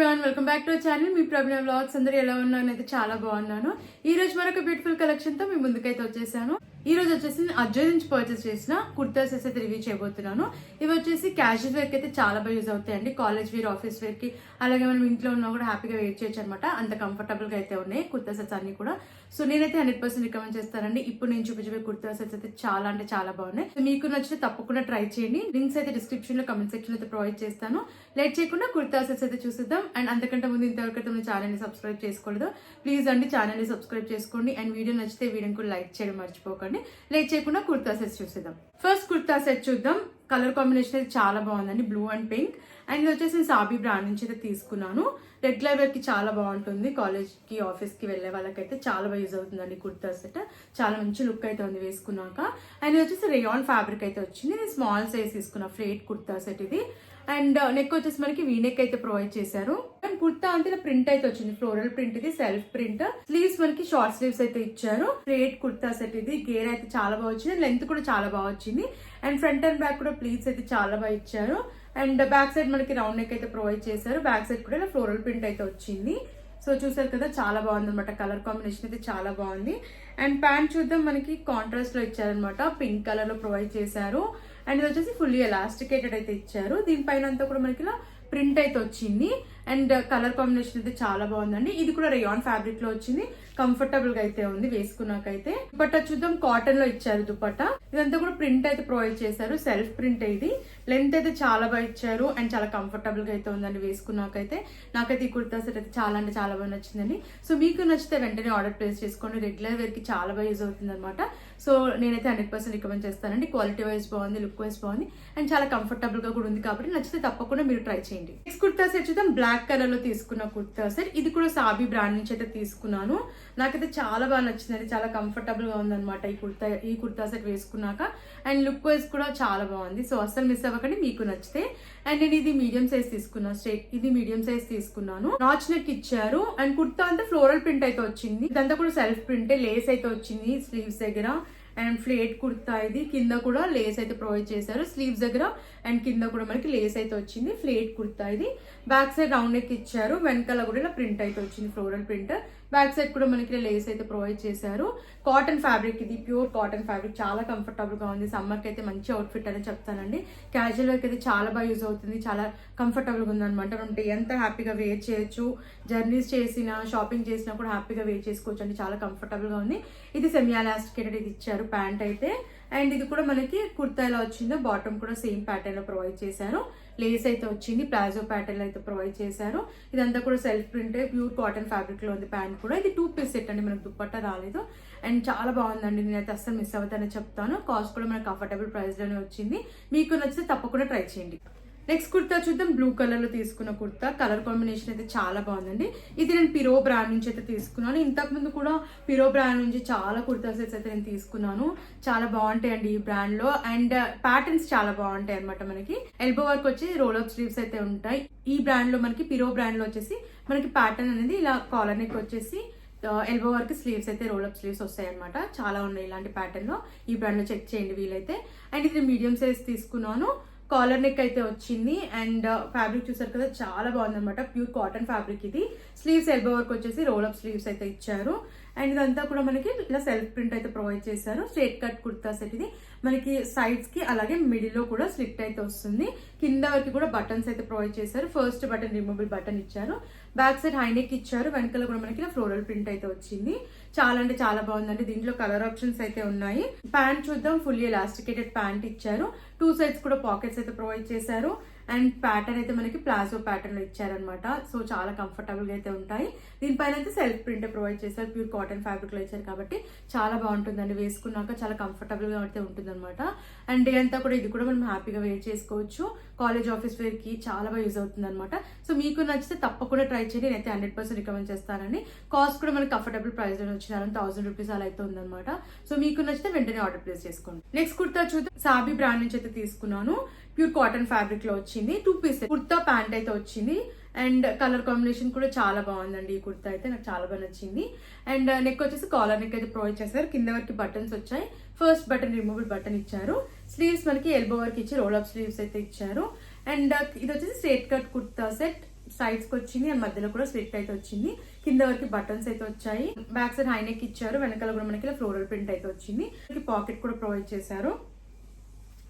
Everyone, welcome back to our channel. Me Praveena vlogs. అందరూ ఎలా ఉన్నాను? అయితే చాలా బాగున్నాను. ఈ రోజు మరొక బ్యూటిఫుల్ కలెక్షన్ తో మీ ముందుకైతే వచ్చేసాను. ఈ రోజు వచ్చేసి అజయ్ నుంచి పర్చేస్ చేసిన కుర్తా సెట్స్ అయితే రివ్యూ చేయబోతున్నాను. ఇవి వచ్చేసి క్యాజువల్ వేర్ కి అయితే చాలా బాగా యూజ్ అవుతాయండి. కాలేజ్ వేర్, ఆఫీస్ వేర్ కి, అలాగే మనం ఇంట్లో ఉన్నా కూడా హ్యాపీగా వేర్ చేయొచ్చు అనమాట. అంత కంఫర్టబుల్ గా అయితే ఉన్నాయి కుర్తా సెట్స్ అన్ని కూడా. సో నేనైతే 100% రికమెండ్ చేస్తానండి. ఇప్పుడు నేను చూపించే కుర్తా సెట్స్ అయితే చాలా అంటే చాలా బాగున్నాయి. మీకు నచ్చితే తప్పకుండా ట్రై చేయండి. లింక్స్ అయితే డిస్క్రిప్షన్ లో, కమెంట్ సెక్షన్ అయితే ప్రొవైడ్ చేస్తాను. లేట్ చేయకుండా కుర్తా సెట్స్ అయితే చూసేద్దాం. అండ్ అంతకంటే ముందు ఇంతవరకు మన ఛానల్ ని సబ్స్క్రైబ్ చేసుకోలేదు, ప్లీజ్ అండి ఛానల్ ని సబ్స్క్రైబ్ చేసుకోండి. అండ్ వీడియో నచ్చితే వీడియోని కూడా లైక్ చేయడం మర్చిపోకండి. లేట్ చేయకుండా కుర్తా సెట్స్ చూసేద్దాం. ఫస్ట్ కుర్తా సెట్ చూద్దాం. కలర్ కాంబినేషన్ అయితే చాలా బాగుందండి, బ్లూ అండ్ పింక్. అండ్ ఇది వచ్చేసి సాబీ బ్రాండ్ నుంచి అయితే తీసుకున్నాను. రెగ్యులర్ వేర్ కి చాలా బాగుంటుంది. కాలేజ్ కి, ఆఫీస్ కి వెళ్లే వాళ్ళకైతే చాలా బాగా యూజ్ అవుతుందండి కుర్తా సెట్. చాలా మంచి లుక్ అయితే ఉంది వేసుకున్నాక. అండ్ ఇది వచ్చేసి రేయాన్ ఫ్యాబ్రిక్ అయితే వచ్చింది. ఇది స్మాల్ సైజ్ తీసుకున్న ఫ్లేట్ కుర్తా సెట్ ఇది. అండ్ నెక్ వచ్చేసి మనకి వీనెక్ అయితే ప్రొవైడ్ చేశారు. అండ్ కుర్తా అంతే ప్రింట్ అయితే వచ్చింది, ఫ్లోరల్ ప్రింట్ ఇది, సెల్ఫ్ ప్రింట్. స్లీవ్స్ మనకి షార్ట్ స్లీవ్స్ అయితే ఇచ్చారు. ఫ్లేట్ కుర్తా సెట్ ఇది. గేర్ అయితే చాలా బాగా వచ్చింది, లెంత్ కూడా చాలా బాగా వచ్చింది. అండ్ ఫ్రంట్ అండ్ బ్యాక్ కూడా ప్లీట్స్ అయితే చాలా బాగా ఇచ్చారు. అండ్ బ్యాక్ సైడ్ మనకి రౌండ్ నెక్ అయితే ప్రొవైడ్ చేశారు. బ్యాక్ సైడ్ కూడా ఇలా ఫ్లోరల్ ప్రింట్ అయితే వచ్చింది. సో చూసారు కదా, చాలా బాగుంది అనమాట. కలర్ కాంబినేషన్ అయితే చాలా బాగుంది. అండ్ ప్యాంట్ చూద్దాం, మనకి కాంట్రాస్ట్ లో ఇచ్చారనమాట, పింక్ కలర్ లో ప్రొవైడ్ చేశారు. అండ్ ఇది వచ్చేసి ఫుల్లీ ఎలాస్టికేటెడ్ అయితే ఇచ్చారు. దీనిపైన అంతా కూడా మనకి ఇలా ప్రింట్ అయితే వచ్చింది. అండ్ కలర్ కాంబినేషన్ అయితే చాలా బాగుందండి. ఇది కూడా రేయాన్ ఫ్యాబ్రిక్ లో వచ్చింది. కంఫర్టబుల్ గా అయితే ఉంది వేసుకున్నాకైతే. దుపట్టా చూద్దాం, కాటన్ లో ఇచ్చారు దుపట్టా. ఇదంతా కూడా ప్రింట్ అయితే ప్రొవైడ్ చేశారు, సెల్ఫ్ ప్రింట్ ఇది. లెంత్ అయితే చాలా బాగా ఇచ్చారు. అండ్ చాలా కంఫర్టబుల్ గా అయితే ఉందండి వేసుకున్నాకైతే. నాకైతే ఈ కుర్తా సెట్ అయితే చాలా అంటే చాలా బాగా నచ్చిందండి. సో మీకు నచ్చితే వెంటనే ఆర్డర్ ప్లేస్ చేసుకోండి. రెగ్యులర్ వేర్ కి చాలా బాగా యూజ్ అవుతుంది అనమాట. సో నేనైతే 100% రికమెండ్ చేస్తానండి. క్వాలిటీ వైజ్ బాగుంది, లుక్ వైజ్ బాగుంది, అండ్ చాలా కంఫర్టబుల్ గా కూడా ఉంది. కాబట్టి నచ్చితే తప్పకుండా మీరు ట్రై చేయండి. నెక్స్ట్ కుర్తా సెట్ చూద్దాం. బ్లాక్ కలర్ లో తీసుకున్న కుర్తా సెట్. ఇది కూడా సాబీ బ్రాండ్ నుంచి అయితే తీసుకున్నాను. నాకైతే చాలా బాగా నచ్చిందండి. చాలా కంఫర్టబుల్ గా ఉందన్నమాట ఈ కుర్తా సెట్ వేసుకున్నాక. అండ్ లుక్ వైజ్ కూడా చాలా బాగుంది. సో అస్సలు మిస్ అవ్వకండి మీకు నచ్చితే. అండ్ నేను ఇది మీడియం సైజ్ తీసుకున్నా, ఇది మీడియం సైజ్ తీసుకున్నాను. నాచ్ నెక్ ఇచ్చారు. అండ్ కుర్తా అంతా ఫ్లోరల్ ప్రింట్ అయితే వచ్చింది. ఇదంతా కూడా సెల్ఫ్ ప్రింటే, లేస్ అయితే వచ్చింది స్లీవ్స్ దగ్గర. అండ్ ఫ్లేట్ కుర్తా ఇది. కింద కూడా లేస్ అయితే ప్రొవైడ్ చేశారు స్లీవ్స్ దగ్గర. అండ్ కింద కూడా మనకి లేస్ అయితే వచ్చింది. ఫ్లేట్ కుర్తా ఇది. బ్యాక్ సైడ్ రౌండ్ నెక్ ఇచ్చారు. వెనకాల కూడా ఇలా ప్రింట్ అయితే వచ్చింది, ఫ్లోరల్ ప్రింట్. బ్యాక్ సైడ్ కూడా మనకి లేస్ అయితే ప్రొవైడ్ చేశారు. కాటన్ ఫ్యాబ్రిక్ ఇది, ప్యూర్ కాటన్ ఫ్యాబ్రిక్. చాలా కంఫర్టబుల్ గా ఉంది. సమ్మర్ కి అయితే మంచి అవుట్ఫిట్ అని చెప్తానండి. క్యాజువల్ వేర్ అయితే చాలా బాగా యూజ్ అవుతుంది. చాలా కంఫర్టబుల్ గా ఉంది అనమాట. మనం డే అంతా హ్యాపీగా వేర్ చేయొచ్చు. జర్నీస్ చేసినా, షాపింగ్ చేసినా కూడా హ్యాపీగా వేర్ చేసుకోవచ్చు అండి. చాలా కంఫర్టబుల్ గా ఉంది. ఇది సెమీ ఎలాస్టికేటెడ్ ఇది ఇచ్చారు ప్యాంట్ అయితే. అండ్ ఇది కూడా మనకి కుర్తా ఎలా వచ్చిందో బాటమ్ కూడా సేమ్ ప్యాటర్న్ లో ప్రొవైడ్ చేశారు. లేస్ అయితే వచ్చింది, ప్లాజో ప్యాటర్న్ అయితే ప్రొవైడ్ చేశారు. ఇదంతా కూడా self print, pure cotton fabric లో ఉంది ప్యాంట్ కూడా. ఇది 2 పీస్ సెట్ అండి, మనకు దుపట్టా రాలేదు. అండ్ చాలా బాగుందండి. నేనైతే అస్సలు మిస్ అవుతానని చెప్తాను. కాస్ట్ కూడా మనకు కంఫర్టబుల్ ప్రైస్ లోనే వచ్చింది. మీకు నచ్చితే తప్పకుండా ట్రై చేయండి. నెక్స్ట్ కుర్తా చూద్దాం. బ్లూ కలర్ లో తీసుకున్న కుర్తా. కలర్ కాంబినేషన్ అయితే చాలా బాగుందండి. ఇది నేను పిరో బ్రాండ్ నుంచి అయితే తీసుకున్నాను. ఇంతకు ముందు కూడా పిరో బ్రాండ్ నుంచి చాలా కుర్తా సెట్స్ అయితే నేను తీసుకున్నాను. చాలా బాగుంటాయండి ఈ బ్రాండ్ లో. అండ్ ప్యాటర్న్స్ చాలా బాగుంటాయి అనమాట. మనకి ఎల్బో వర్క్ వచ్చి రోల్ అప్ స్లీవ్స్ అయితే ఉంటాయి. ఈ బ్రాండ్ లో మనకి పిరో బ్రాండ్ లో వచ్చేసి మనకి ప్యాటర్న్ అనేది ఇలా కాలర్ నెక్ వచ్చేసి ఎల్బో వర్క్ స్లీవ్స్ అయితే రోల్ అప్ స్లీవ్స్ వస్తాయి అనమాట. చాలా ఉన్నాయి ఇలాంటి ప్యాటర్న్ లో. ఈ బ్రాండ్ లో చెక్ చేయండి వీలైతే. అండ్ ఇది మీడియం సైజ్ తీసుకున్నాను. కాలర్ నెక్ అయితే వచ్చింది. అండ్ ఫ్యాబ్రిక్ చూసారు కదా, చాలా బాగుంది అనమాట. ప్యూర్ కాటన్ ఫ్యాబ్రిక్ ఇది. స్లీవ్స్ ఎల్బో వర్క్ వచ్చేసి రోల్ అప్ స్లీవ్స్ అయితే ఇచ్చారు. అండ్ ఇదంతా కూడా మనకి ఇలా సెల్ఫ్ ప్రింట్ అయితే ప్రొవైడ్ చేశారు. స్ట్రేట్ కట్ కుర్తా సెట్ ఇది. మనకి సైడ్స్ కి అలాగే మిడిల్ లో కూడా స్లిట్ అయితే వస్తుంది. కింద వరకు కూడా బటన్స్ అయితే ప్రొవైడ్ చేశారు. ఫస్ట్ బటన్ రిమూవబుల్ బటన్ ఇచ్చారు. బ్యాక్ సైడ్ హై నెక్ ఇచ్చారు. వెనకాల కూడా మనకి ఫ్లోరల్ ప్రింట్ అయితే వచ్చింది. చాలా అంటే చాలా బాగుందండి. దీంట్లో కలర్ ఆప్షన్స్ అయితే ఉన్నాయి. ప్యాంట్ చూద్దాం. ఫుల్లీ ఎలాస్టికేటెడ్ ప్యాంట్ ఇచ్చారు. 2 సైడ్స్ కూడా పాకెట్స్ అయితే ప్రొవైడ్ చేశారు. అండ్ ప్యాటర్న్ అయితే మనకి ప్లాజో ప్యాటర్న్ లో ఇచ్చారనమాట. సో చాలా కంఫర్టబుల్ గా అయితే ఉంటాయి. దీనిపైన అయితే సెల్ఫ్ ప్రింట్ ప్రొవైడ్ చేశారు. ప్యూర్ కాటన్ ఫ్యాబ్రిక్ లో ఇచ్చారు కాబట్టి చాలా బాగుంటుందండి. వేసుకున్నాక చాలా కంఫర్టబుల్ గా అయితే ఉంటుంది అనమాట. అండ్ డే అంతా కూడా ఇది కూడా మనం హ్యాపీగా వేర్ చేసుకోవచ్చు. కాలేజ్, ఆఫీస్ వేర్ కి చాలా బాగా యూజ్ అవుతుంది అనమాట. సో మీకు నచ్చితే తప్పకుండా ట్రై చేయండి. నేనైతే 100% రికమెండ్ చేస్తానండి. కాస్ట్ కూడా మనకి కంఫర్టబుల్ ప్రైస్ లో వచ్చిన 1000 రూపీస్ అలా అయితే ఉందన్నమాట. సో మీకు నచ్చితే వెంటనే ఆర్డర్ ప్లేస్ చేసుకోండి. నెక్స్ట్ కుర్తా చూద్దాం. సాబీ బ్రాండ్ నుంచి అయితే తీసుకున్నాను. ప్యూర్ కాటన్ ఫ్యాబ్రిక్ లో వచ్చింది. 2 పీస్ కుర్తా ప్యాంట్ అయితే వచ్చింది. అండ్ కలర్ కాంబినేషన్ కూడా చాలా బాగుందండి. ఈ కుర్తా అయితే నాకు చాలా బాగా నచ్చింది. అండ్ నెక్ వచ్చేసి కాలర్ నెక్ అయితే ప్రొవైడ్ చేశారు. కింద వరకు బటన్స్ వచ్చాయి. ఫస్ట్ బటన్ రిమూవబుల్ బటన్ ఇచ్చారు. స్లీవ్స్ మనకి ఎల్బో వరకు ఇచ్చి రోల్ అప్ స్లీవ్స్ అయితే ఇచ్చారు. అండ్ ఇది వచ్చేసి స్ట్రేట్ కట్ కుర్తా సెట్. సైడ్స్కి వచ్చింది అండ్ మధ్యలో కూడా స్లిట్ అయితే వచ్చింది. కింద వరకు బటన్స్ అయితే వచ్చాయి. బ్యాక్ సైడ్ హై నెక్ ఇచ్చారు. వెనకాల కూడా మనకి ఫ్లోరల్ ప్రింట్ అయితే వచ్చింది. పాకెట్ కూడా ప్రొవైడ్ చేశారు.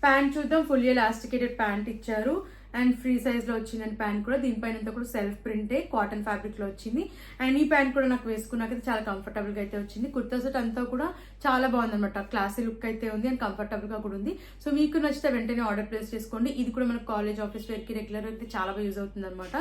ప్యాంట్ చూద్దాం. ఫుల్ ఎలాస్టికేటెడ్ ప్యాంట్ ఇచ్చారు అండ్ ఫ్రీ సైజ్ లో వచ్చిందండి ప్యాంట్ కూడా. దీనిపైన కూడా సెల్ఫ్ ప్రింటే కాటన్ ఫ్యాబ్రిక్ లో వచ్చింది. అండ్ ఈ ప్యాంట్ కూడా నాకు వేసుకున్నాకైతే చాలా కంఫర్టబుల్ గా అయితే వచ్చింది. కుర్తా సెట్ అంతా కూడా చాలా బాగుంది అనమాట. క్లాసీ లుక్ అయితే ఉంది అండ్ కంఫర్టబుల్ గా కూడా ఉంది. సో మీకు నచ్చితే వెంటనే ఆర్డర్ ప్లేస్ చేసుకోండి. ఇది కూడా మనకు కాలేజ్ ఆఫీస్ వేర్ కి రెగ్యులర్ అయితే చాలా బాగా యూజ్ అవుతుంది అనమాట.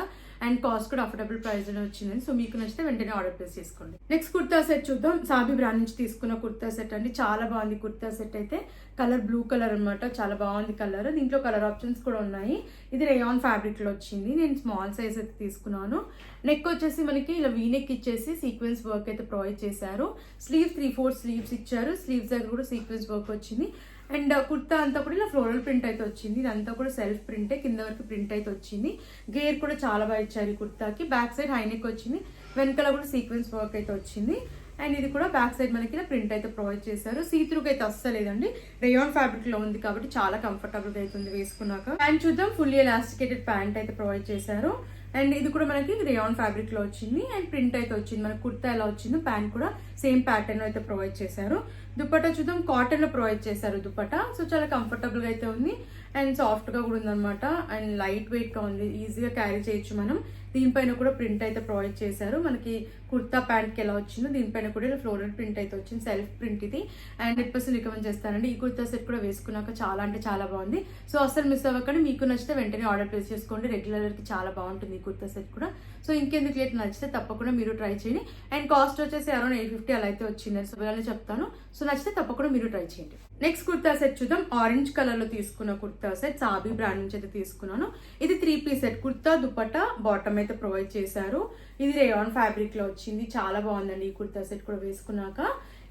అండ్ కాస్ట్ కూడా అఫోర్డబుల్ ప్రైస్ లో వచ్చిందండి. సో మీకు నచ్చితే వెంటనే ఆర్డర్ ప్లేస్ చేసుకోండి. నెక్స్ట్ కుర్తా సెట్ చూద్దాం. సాబీ బ్రాండ్ నుంచి తీసుకున్న కుర్తా సెట్ అండి. చాలా బాగుంది కుర్తా సెట్ అయితే. కలర్ బ్లూ కలర్ అనమాట. చాలా బాగుంది కలర్. దీంట్లో కలర్ ఆప్షన్స్ కూడా ఉన్నాయి. ఇది రేయాన్ ఫ్యాబ్రిక్ లో వచ్చింది. నేను స్మాల్ సైజ్ అయితే తీసుకున్నాను. నెక్ వచ్చేసి మనకి ఇలా వీ నెక్ ఇచ్చేసి సీక్వెన్స్ వర్క్ అయితే ప్రొవైడ్ చేశారు. స్లీవ్స్ 3/4 స్లీవ్స్ ఇచ్చారు. స్లీవ్స్ దగ్గర కూడా సీక్వెన్స్ వర్క్ వచ్చింది. అండ్ కుర్తా అంతా కూడా ఇలా ఫ్లోరల్ ప్రింట్ అయితే వచ్చింది. ఇదంతా కూడా సెల్ఫ్ ప్రింటే. కింద వరకు ప్రింట్ అయితే వచ్చింది. గేర్ కూడా చాలా బాగా ఇచ్చారు ఈ కుర్తాకి. బ్యాక్ సైడ్ హై నెక్ వచ్చింది. వెనకాల కూడా సీక్వెన్స్ వర్క్ అయితే వచ్చింది. అండ్ ఇది కూడా బ్యాక్ సైడ్ మనకి ప్రింట్ అయితే ప్రొవైడ్ చేశారు. సీత్రూకి అయితే అస్సలేదండి. రేయాన్ ఫ్యాబ్రిక్ లో ఉంది కాబట్టి చాలా కంఫర్టబుల్ గా అవుతుంది వేసుకున్నాక. ప్యాంట్ చూద్దాం. ఫుల్లీ ఎలాస్టికేటెడ్ ప్యాంట్ అయితే ప్రొవైడ్ చేశారు. అండ్ ఇది కూడా మనకి రేయాన్ ఫ్యాబ్రిక్ లో వచ్చింది అండ్ ప్రింట్ అయితే వచ్చింది. మనకి కుర్తా ఎలా వచ్చిందో ప్యాంట్ కూడా సేమ్ ప్యాటర్న్ లో అయితే ప్రొవైడ్ చేశారు. దుపట్టా చూద్దాం. కాటన్ లో ప్రొవైడ్ చేశారు దుపట్టా. సో చాలా కంఫర్టబుల్ గా అయితే ఉంది అండ్ సాఫ్ట్ గా కూడా ఉందన్నమాట. అండ్ లైట్ వెయిట్ గా ఉంది. ఈజీగా క్యారీ చేయొచ్చు మనం. దీనిపైన కూడా ప్రింట్ అయితే ప్రొవైడ్ చేశారు. మనకి కుర్తా ప్యాంట్ కి ఎలా వచ్చిందో దీనిపైన కూడా ఇలా ఫ్లోరల్ ప్రింట్ అయితే వచ్చింది. సెల్ఫ్ ప్రింట్ ఇది. అండ్ 100% రికమెండ్ చేస్తానండి. ఈ కుర్తా సెట్ కూడా వేసుకున్నాక చాలా అంటే చాలా బాగుంది. సో అసలు మిస్ అవ్వకండి. మీకు నచ్చితే వెంటనే ఆర్డర్ ప్లేస్ చేసుకోండి. రెగ్యులర్ కి చాలా బాగుంటుంది ఈ కుర్తా సెట్ కూడా. సో ఇంకెందుకు లేట్, నచ్చితే తప్పకుండా మీరు ట్రై చేయండి. అండ్ కాస్ట్ వచ్చేసి అరౌండ్ 850 అలా అయితే వచ్చింది. సో ఇలానే చెప్తాను. సో నచ్చితే తప్పకుండా మీరు ట్రై చేయండి. నెక్స్ట్ కుర్తా సెట్ చూద్దాం. ఆరెంజ్ కలర్ లో తీసుకున్న కుర్తా సెట్. సాబీ బ్రాండ్ నుంచి అయితే తీసుకున్నాను. ఇది 3 piece set. Kurta dupatta bottom అయితే ప్రొవైడ్ చేశారు. ఇది రేయాన్ ఫ్యాబ్రిక్ లో వచ్చింది. చాలా బాగుందండి ఈ కుర్తా సెట్ కూడా వేసుకున్నాక.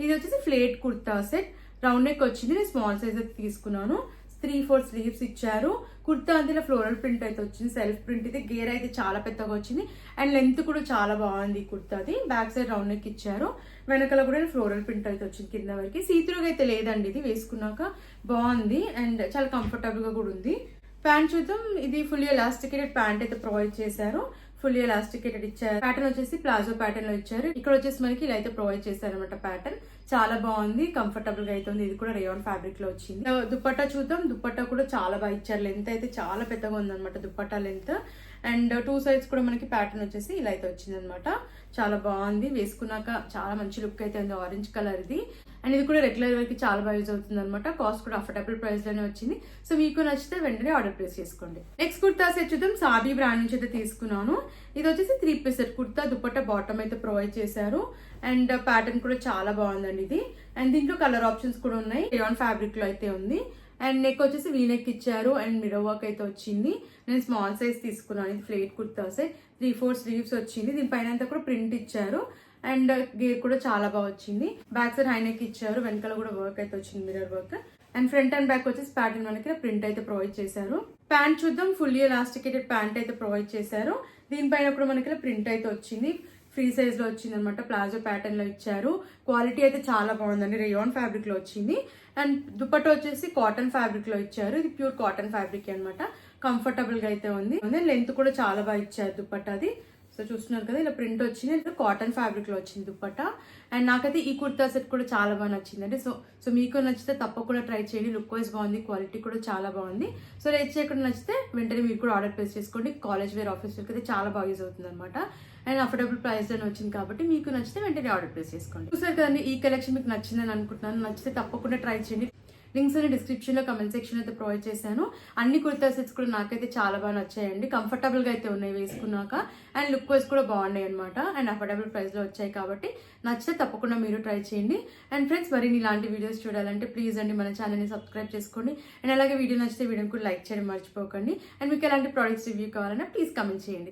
ఇది వచ్చేసి ఫ్లేట్ కుర్తా సెట్. రౌండ్ నెక్ వచ్చింది. నేను స్మాల్ సైజ్ అయితే తీసుకున్నాను. 3/4 స్లీవ్స్ ఇచ్చారు. కుర్తా అంతా ఫ్లోరల్ ప్రింట్ అయితే వచ్చింది. సెల్ఫ్ ప్రింట్ ఇది. గేర్ అయితే చాలా పెద్దగా వచ్చింది అండ్ లెంత్ కూడా చాలా బాగుంది ఈ కుర్తాది. బ్యాక్ సైడ్ రౌండ్ నెక్ ఇచ్చారు. వెనకాల కూడా ఫ్లోరల్ ప్రింట్ అయితే వచ్చింది కింద వరకు. సీత్రూగా అయితే లేదండి. ఇది వేసుకున్నాక బాగుంది అండ్ చాలా కంఫర్టబుల్ గా కూడా ఉంది. ప్యాంట్ చూద్దాం. ఇది ఫుల్లీ ఎలాస్టికేటెడ్ ప్యాంట్ అయితే ప్రొవైడ్ చేశారు. ఫుల్లీ ఎలాస్టికేటెడ్ ఇచ్చారు. ప్యాటర్న్ వచ్చేసి ప్లాజో ప్యాటర్న్ లో ఇచ్చారు. ఇక్కడ వచ్చేసి మనకి ఇలా అయితే ప్రొవైడ్ చేశారు అనమాట. ప్యాటర్న్ చాలా బాగుంది. కంఫర్టబుల్ గా అయితే ఉంది. ఇది కూడా రేయాన్ ఫ్యాబ్రిక్ లో వచ్చింది. దుపట్టా చూద్దాం. దుపట్టా కూడా చాలా బాగా ఇచ్చారు. లెంత్ అయితే చాలా పెద్దగా ఉందన్నమాట దుపట్టా లెంత్. అండ్ 2 సైడ్స్ కూడా మనకి ప్యాటర్న్ వచ్చేసి ఇలా అయితే వచ్చింది అనమాట. చాలా బాగుంది. వేసుకున్నాక చాలా మంచి లుక్ అయితే ఉంది. ఆరెంజ్ కలర్ ఇది. అండ్ ఇది కూడా రెగ్యులర్ వరకు చాలా బాగా యూజ్ అవుతుంది అనమాట. కాస్ట్ కూడా అఫోర్డబుల్ ప్రైస్ లోనే వచ్చింది. సో మీకు నచ్చితే వెంటనే ఆర్డర్ ప్లేస్ చేసుకోండి. నెక్స్ట్ కుర్తా సెట్ చూద్దాం. సాబీ బ్రాండ్ నుంచి అయితే తీసుకున్నాను. ఇది వచ్చేసి 3 piece set. Kurta dupatta bottom అయితే ప్రొవైడ్ చేశారు. అండ్ ప్యాటర్న్ కూడా చాలా బాగుందండి ఇది. అండ్ దీంట్లో కలర్ ఆప్షన్స్ కూడా ఉన్నాయి. రేయాన్ ఫ్యాబ్రిక్ లో అయితే ఉంది. అండ్ నెక్ వచ్చేసి వీ నెక్ ఇచ్చారు అండ్ మిర్రర్ వర్క్ అయితే వచ్చింది. నేను స్మాల్ సైజ్ తీసుకున్నాను. ఇది ఫ్లేట్ కుర్తా సెట్. 3/4 స్లీవ్స్ వచ్చింది. దీనిపైన అంతా కూడా ప్రింట్ ఇచ్చారు అండ్ గేర్ కూడా చాలా బాగా వచ్చింది. బ్యాక్ సైడ్ హై నెక్ ఇచ్చారు. వెనకాల కూడా వర్క్ అయితే వచ్చింది, mirror work. And front and back వచ్చేసి ప్యాటర్న్ మనకి ప్రింట్ అయితే ప్రొవైడ్ చేశారు. ప్యాంట్ చూద్దాం. ఫుల్లీ ఎలాస్టికేటెడ్ ప్యాంట్ అయితే ప్రొవైడ్ చేశారు. దీనిపైన కూడా మనకి ప్రింట్ అయితే వచ్చింది. ఫ్రీ సైజ్ లో వచ్చింది అనమాట. ప్లాజో ప్యాటర్న్ లో ఇచ్చారు. క్వాలిటీ అయితే చాలా బాగుందండి. రేయాన్ ఫ్యాబ్రిక్ లో వచ్చింది. అండ్ దుపట్టా వచ్చేసి కాటన్ ఫ్యాబ్రిక్ లో ఇచ్చారు. ఇది ప్యూర్ కాటన్ ఫ్యాబ్రిక్ అనమాట. కంఫర్టబుల్ గా అయితే ఉంది. లెంత్ కూడా చాలా బాగా ఇచ్చారు దుపట్టాది. సో చూస్తున్నారు కదా ఇలా ప్రింట్ వచ్చింది. కాటన్ ఫ్యాబ్రిక్ లో వచ్చింది దుపట్టా. అండ్ నాకైతే ఈ కుర్తా సెట్ కూడా చాలా బాగా నచ్చిందండి. సో మీకు నచ్చితే తప్పకుండా ట్రై చేయండి. లుక్ వైజ్ బాగుంది. క్వాలిటీ కూడా చాలా బాగుంది. సో రేట్ చేయకుండా నచ్చితే వెంటనే మీరు కూడా ఆర్డర్ ప్లేస్ చేసుకోండి. కాలేజ్ వేర్, ఆఫీస్ వేర్ అయితే చాలా బాగా యూజ్ అవుతుంది అనమాట. అండ్ అఫోర్డబుల్ ప్రైస్ లోనే వచ్చింది కాబట్టి మీకు నచ్చితే వెంటనే ఆర్డర్ ప్లేస్ చేసుకోండి. చూసారు కదండి, ఈ కలెక్షన్ మీకు నచ్చిందని అనుకుంటున్నాను. నచ్చితే తప్పకుండా ట్రై చేయండి. లింక్స్ అన్ని డిస్క్రిప్షన్ లో, కమెంట్ సెక్షన్ అయితే ప్రొవైడ్ చేశాను. అన్ని కుర్తా సెట్స్ కూడా నాకైతే చాలా బాగా నచ్చాయండి. కంఫర్టబుల్ గా అయితే ఉన్నాయి వేసుకున్నాక. అండ్ లుక్ వైజ్ కూడా బాగున్నాయి అనమాట. అండ్ అఫోర్డబుల్ ప్రైస్ లో వచ్చాయి కాబట్టి నచ్చితే తప్పకుండా మీరు ట్రై చేయండి. అండ్ ఫ్రెండ్స్, మరిన్ని ఇలాంటి వీడియోస్ చూడాలంటే ప్లీజ్ అండి మన ఛానల్ ని సబ్స్క్రైబ్ చేసుకోండి. అండ్ అలాగే వీడియో నచ్చితే వీడియోని కూడా లైక్ చేయడం మర్చిపోకండి. అండ్ మీకు ఎలాంటి ప్రొడక్ట్స్ రివ్యూ కావాలన్నా ప్లీజ్ కమెంట్ చేయండి.